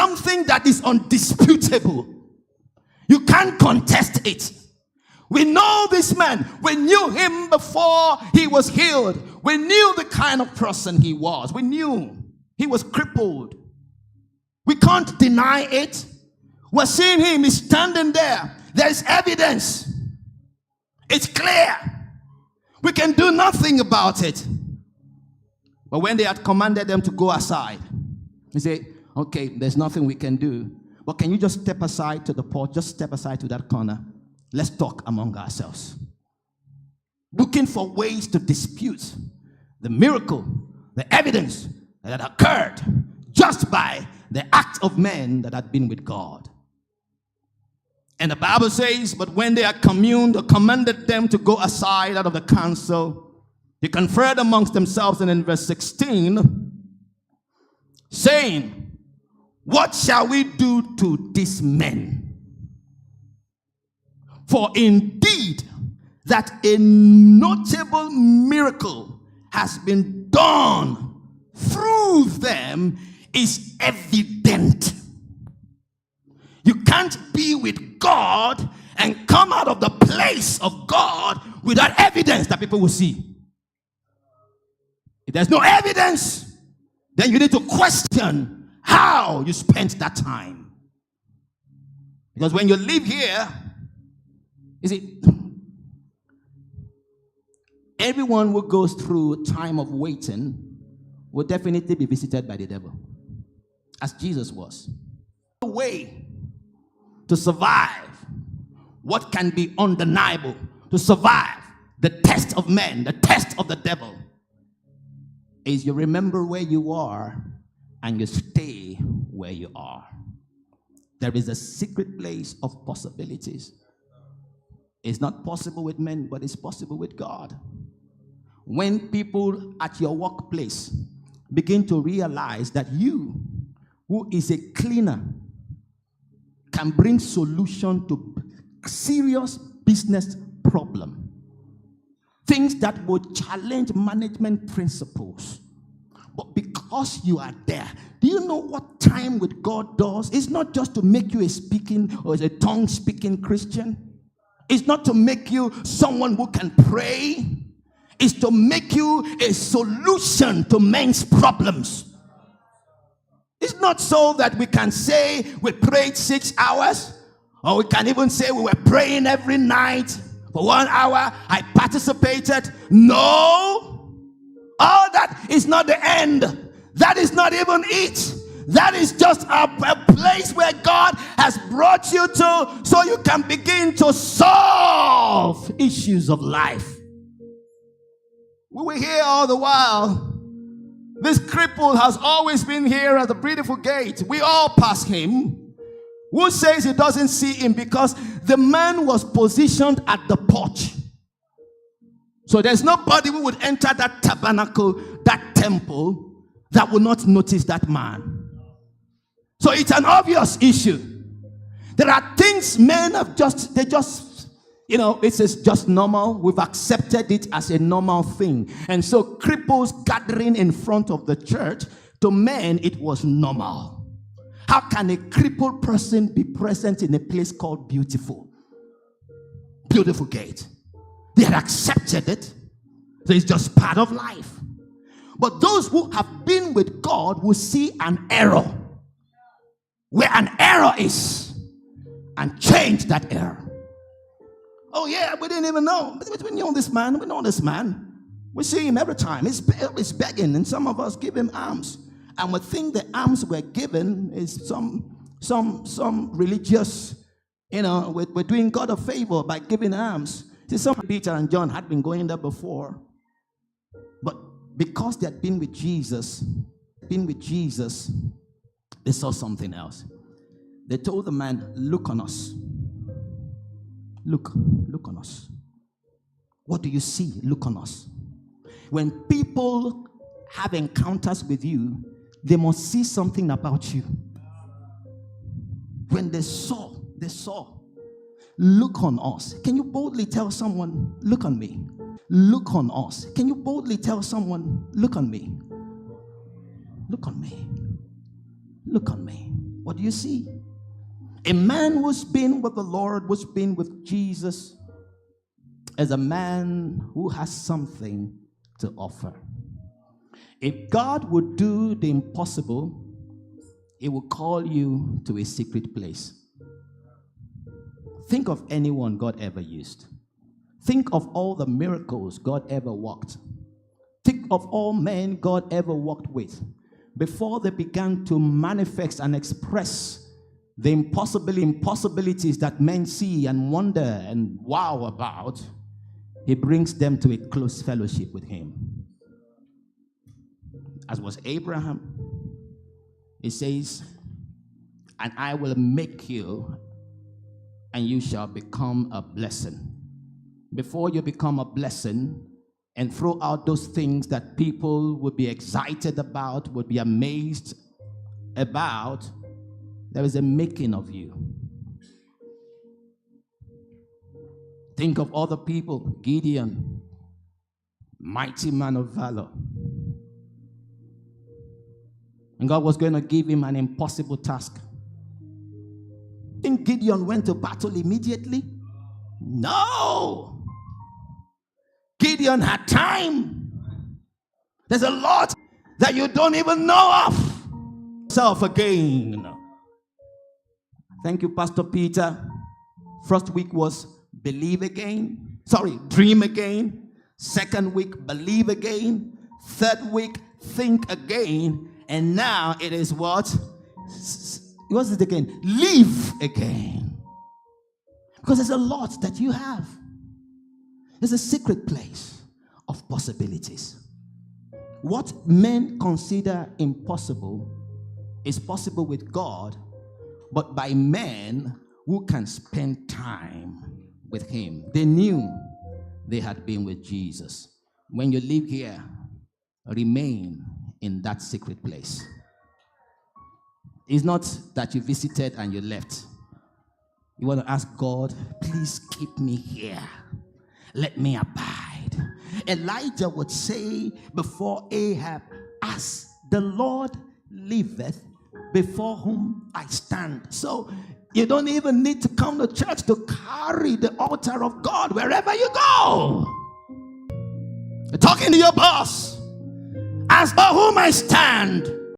something that is undisputable. You can't contest it. We know this man. We knew him before he was healed. We knew the kind of person he was. We knew he was crippled. We can't deny it. We're seeing him. He's standing there. There is evidence. It's clear. We can do nothing about it. But when they had commanded them to go aside, he said, okay, there's nothing we can do. But can you just step aside to the porch? Just step aside to that corner. Let's talk among ourselves. Looking for ways to dispute the miracle, the evidence that had occurred just by the act of men that had been with God. And the Bible says, but when they had communed or commanded them to go aside out of the council, they conferred amongst themselves, and in verse 16, saying, what shall we do to these men? For indeed that a notable miracle has been done through them is evident. You can't be with God and come out of the place of God without evidence that people will see. If there's no evidence, then you need to question how you spent that time. Because when you live here, you see, everyone who goes through a time of waiting will definitely be visited by the devil, as Jesus was. The way to survive what can be undeniable, to survive the test of men, the test of the devil, is you remember where you are and you stay where you are. There is a secret place of possibilities. It's not possible with men, but it's possible with God. When people at your workplace begin to realize that you, who is a cleaner, can bring solution to serious business problem, things that would challenge management principles, but because you are there, do you know what time with God does? It's not just to make you a speaking or a tongue-speaking Christian. It's not to make you someone who can pray. It's to make you a solution to men's problems. It's not so that we can say we prayed 6 hours, or we can even say we were praying every night for 1 hour. I participated. No. All that is not the end. That is not even it. That is just a place where God has brought you to so you can begin to solve issues of life. We were here all the while. This cripple has always been here at the beautiful gate. We all pass him. Who says he doesn't see him? Because the man was positioned at the porch. So there's nobody who would enter that tabernacle, that temple, that would not notice that man. So it's an obvious issue. There are things men have it's just normal. We've accepted it as a normal thing. And so cripples gathering in front of the church, to men it was normal. How can a crippled person be present in a place called Beautiful? Beautiful Gate. They had accepted it. So it's just part of life. But those who have been with God will see an error, where an error is, and change that error. Oh yeah, we didn't even know. We know this man. We know this man. We see him every time. He's begging, and some of us give him alms, and we think the alms we're given is some religious, we're doing God a favor by giving alms. See, some Peter and John had been going there before, but because they had been with Jesus, they saw something else. They told the man, look on us. Look on us. What do you see? Look on us. When people have encounters with you, they must see something about you. When they saw, look on us. Can you boldly tell someone, look on me? Look on us. Can you boldly tell someone, look on me? Look on me. Look on me. What do you see? A man who's been with the Lord, who's been with Jesus, is a man who has something to offer. If God would do the impossible, He will call you to a secret place. Think of anyone God ever used. Think of all the miracles God ever worked. Think of all men God ever walked with. Before they began to manifest and express the impossibilities that men see and wonder and wow about, He brings them to a close fellowship with Him. As was Abraham, He says, and I will make you, and you shall become a blessing. Before you become a blessing and throw out those things that people would be excited about, would be amazed about, there is a making of you. Think of other people. Gideon, mighty man of valor. And God was going to give him an impossible task. Think Gideon went to battle immediately? No! Gideon had time. There's a lot that you don't even know of. Self again. Thank you, Pastor Peter. First week was believe again. Dream again. Second week, believe again. Third week, think again. And now it is what? What's it again? Live again. Because there's a lot that you have. There's a secret place of possibilities. What men consider impossible is possible with God, but by men who can spend time with Him. They knew they had been with Jesus. When you live here, remain in that secret place. It's not that you visited and you left. You want to ask God, please keep me here. Let me abide. Elijah would say before Ahab, as the Lord liveth, before whom I stand. So you don't even need to come to church to carry the altar of God wherever you go. You're talking to your boss. As for whom I stand,